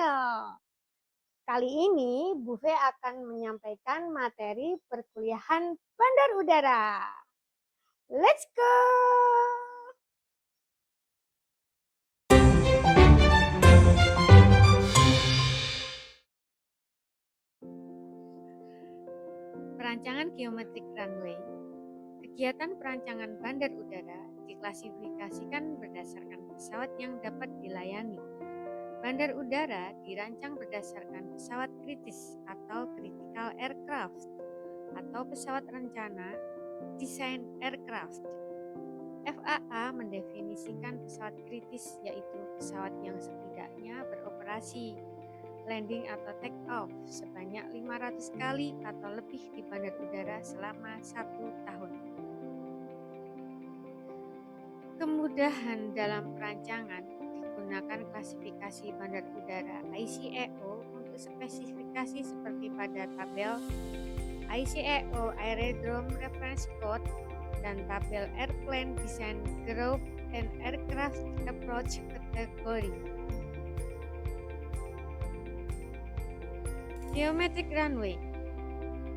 Channel. Kali ini Bu Fe akan menyampaikan materi perkuliahan bandar udara. Let's go! Perancangan geometrik runway. Kegiatan perancangan bandar udara diklasifikasikan berdasarkan pesawat yang dapat dilayani. Bandar udara dirancang berdasarkan pesawat kritis atau critical aircraft atau pesawat rencana desain aircraft. FAA mendefinisikan pesawat kritis yaitu pesawat yang setidaknya beroperasi landing atau take off sebanyak 500 kali atau lebih di bandar udara selama 1 tahun. Kemudahan dalam perancangan digunakan klasifikasi bandar udara ICAO untuk spesifikasi seperti pada tabel ICAO Aerodrome Reference Code dan tabel Airplane Design Group and Aircraft Approach Category. Geometric runway.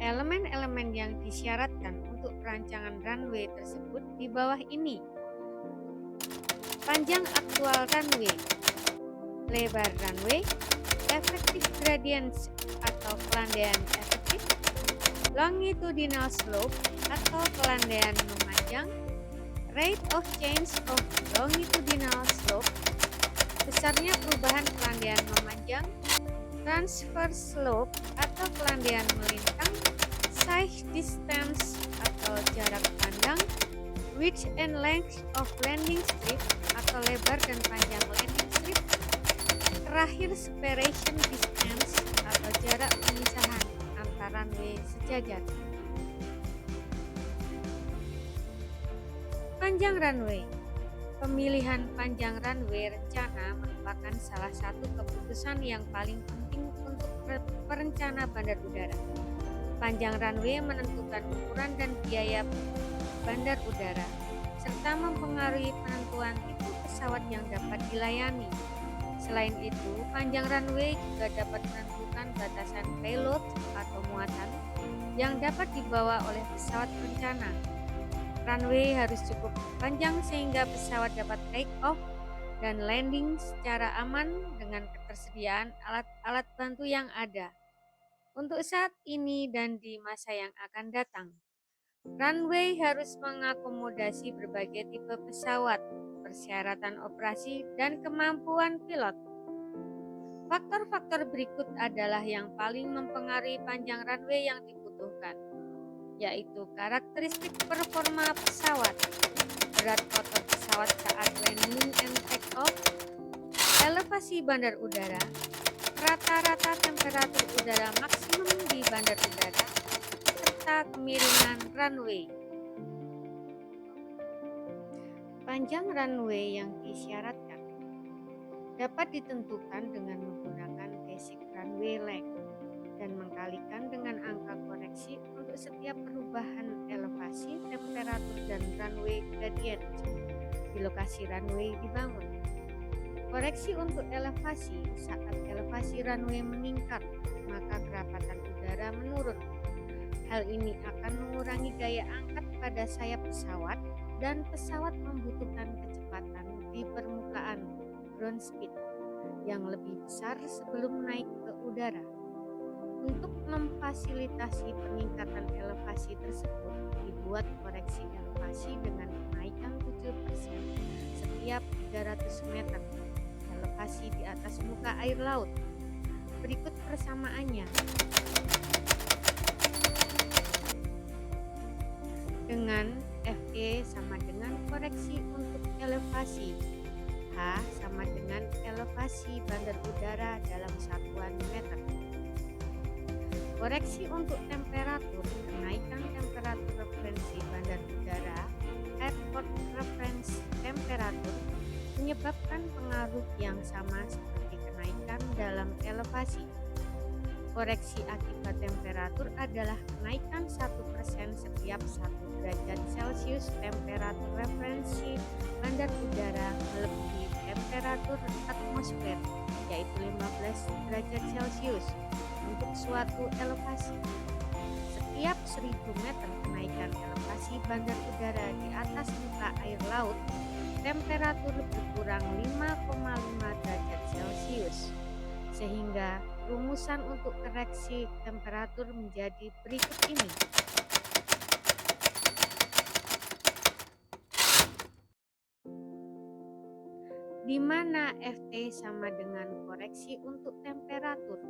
Elemen-elemen yang disyaratkan untuk perancangan runway tersebut di bawah ini. Panjang aktual runway, lebar runway, effective gradients atau kelandaian efektif, longitudinal slope atau kelandaian memanjang, rate of change of longitudinal slope, besarnya perubahan kelandaian memanjang, transverse slope atau kelandaian melintang, sight distance atau jarak pandang, width and length of landing strip atau lebar dan panjang landing strip, terakhir separation distance atau jarak pemisahan antara runway sejajar. Panjang runway. Pemilihan panjang runway rencana merupakan salah satu keputusan yang paling penting untuk perencana bandar udara. Panjang runway menentukan ukuran dan biaya bandar udara, serta mempengaruhi penentuan tipe pesawat yang dapat dilayani. Selain itu, panjang runway juga dapat menentukan batasan payload atau muatan yang dapat dibawa oleh pesawat rencana. Runway harus cukup panjang sehingga pesawat dapat take off dan landing secara aman dengan ketersediaan alat-alat bantu yang ada. Untuk saat ini dan di masa yang akan datang, runway harus mengakomodasi berbagai tipe pesawat, persyaratan operasi, dan kemampuan pilot. Faktor-faktor berikut adalah yang paling mempengaruhi panjang runway yang dibutuhkan, yaitu karakteristik performa pesawat, berat kotor pesawat saat landing and take off, elevasi bandar udara, rata-rata temperatur udara maksimum di bandar udara, serta kemiringan runway. Panjang runway yang disyaratkan dapat ditentukan dengan menggunakan basic runway length dan mengkalikan dengan angka koreksi untuk setiap perubahan elevasi, temperatur, dan runway gradient di lokasi runway dibangun. Koreksi untuk elevasi. Saat elevasi runway meningkat, maka kerapatan udara menurun. Hal ini akan mengurangi gaya angkat pada sayap pesawat dan pesawat membutuhkan kecepatan di permukaan ground speed yang lebih besar sebelum naik ke udara. Untuk memfasilitasi peningkatan elevasi tersebut, dibuat koreksi elevasi dengan kenaikan 7% setiap 300 meter elevasi di atas muka air laut. Berikut persamaannya. Dengan FE sama dengan koreksi untuk elevasi, H sama dengan elevasi bandar udara dalam satuan meter. Koreksi untuk temperatur, kenaikan temperatur referensi bandar udara, airport reference temperatur, menyebabkan pengaruh yang sama seperti kenaikan dalam elevasi. Koreksi akibat temperatur adalah kenaikan 1% setiap 1 derajat Celcius temperatur referensi bandar udara melebihi temperatur atmosfer, yaitu 15 derajat Celcius untuk suatu elevasi. Setiap 1000 meter kenaikan elevasi bandar udara di atas muka air laut, temperatur berkurang 5,5 derajat Celcius. Sehingga rumusan untuk koreksi temperatur menjadi berikut ini. Di mana Ft sama dengan koreksi untuk temperatur,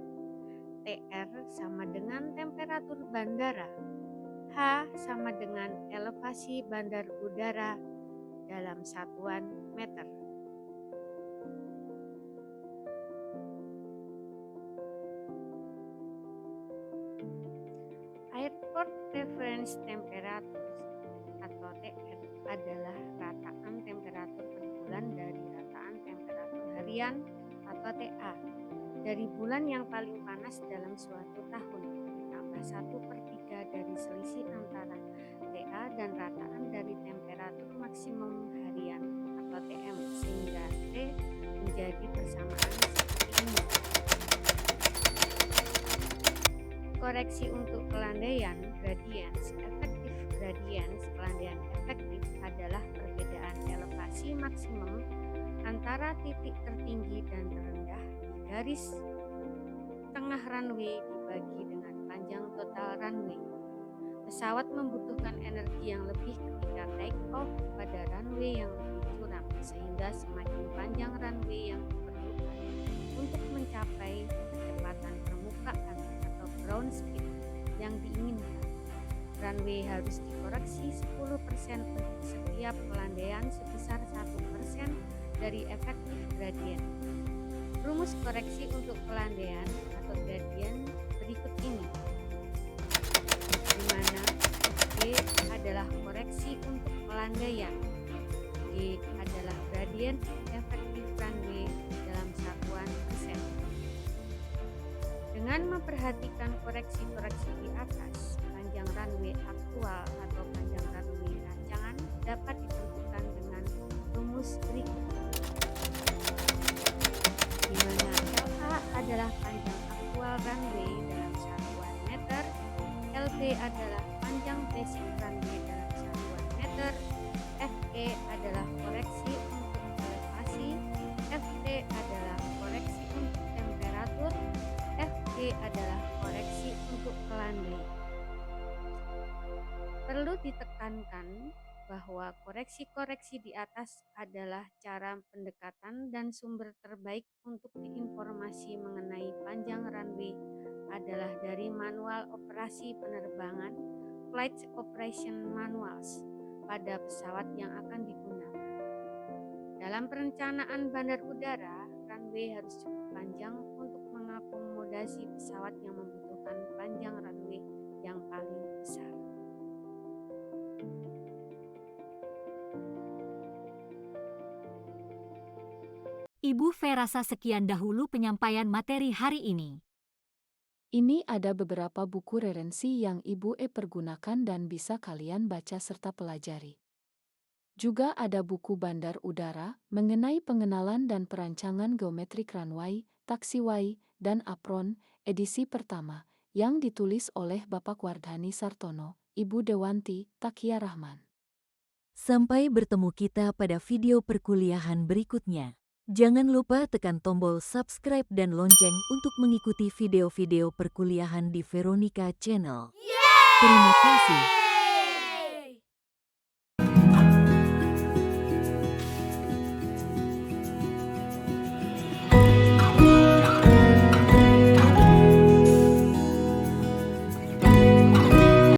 Tr sama dengan temperatur bandara, H sama dengan elevasi bandar udara dalam satuan meter. Airport Reference Temperature atau TR adalah rataan temperatur per bulan dari rataan temperatur harian atau TA dari bulan yang paling panas dalam suatu tahun, ditambah 1/3 dari selisih antara TA dan rataan dari temperatur maksimum harian atau TM, sehingga T menjadi persamaan seperti ini. Koreksi untuk kelandaian gradients, efektif gradients, kelandaian efektif adalah perbedaan elevasi maksimum antara titik tertinggi dan terendah di garis tengah runway dibagi dengan panjang total runway. Pesawat membutuhkan energi yang lebih ketika take off pada runway yang lebih curam, sehingga semakin panjang runway yang diperlukan untuk mencapai kecepatan permukaan atau ground speed yang diinginkan. Runway harus dikoreksi 10% untuk setiap pelandaian sebesar 1% dari efektif gradient. Rumus koreksi untuk pelandaian atau gradient berikut ini, di mana G adalah koreksi untuk pelandaian, G adalah gradient efektif runway dalam satuan persen. Dengan memperhatikan koreksi-koreksi di atas, panjang runway aktual atau panjang runway rancangan dapat ditentukan dengan rumus berikut, di mana LA adalah panjang aktual runway dalam satuan meter, LB adalah panjang basic runway dalam satuan meter, FE adalah koreksi untuk elevasi, FT adalah koreksi untuk temperatur, FG adalah koreksi untuk kelandaian. Perlu ditekankan bahwa koreksi-koreksi di atas adalah cara pendekatan dan sumber terbaik untuk informasi mengenai panjang runway adalah dari manual operasi penerbangan, flight operation manuals, pada pesawat yang akan digunakan. Dalam perencanaan bandar udara, runway harus cukup panjang untuk mengakomodasi pesawat yang membutuhkan panjang runway yang paling besar. Ibu V rasa sekian dahulu penyampaian materi hari ini. Ini ada beberapa buku referensi yang Ibu E pergunakan dan bisa kalian baca serta pelajari. Juga ada buku bandar udara mengenai pengenalan dan perancangan geometrik runway, taxiway, dan apron, edisi pertama, yang ditulis oleh Bapak Wardhani Sartono, Ibu Dewanti Takia Rahman. Sampai bertemu kita pada video perkuliahan berikutnya. Jangan lupa tekan tombol subscribe dan lonceng untuk mengikuti video-video perkuliahan di Veronica Channel. Terima kasih.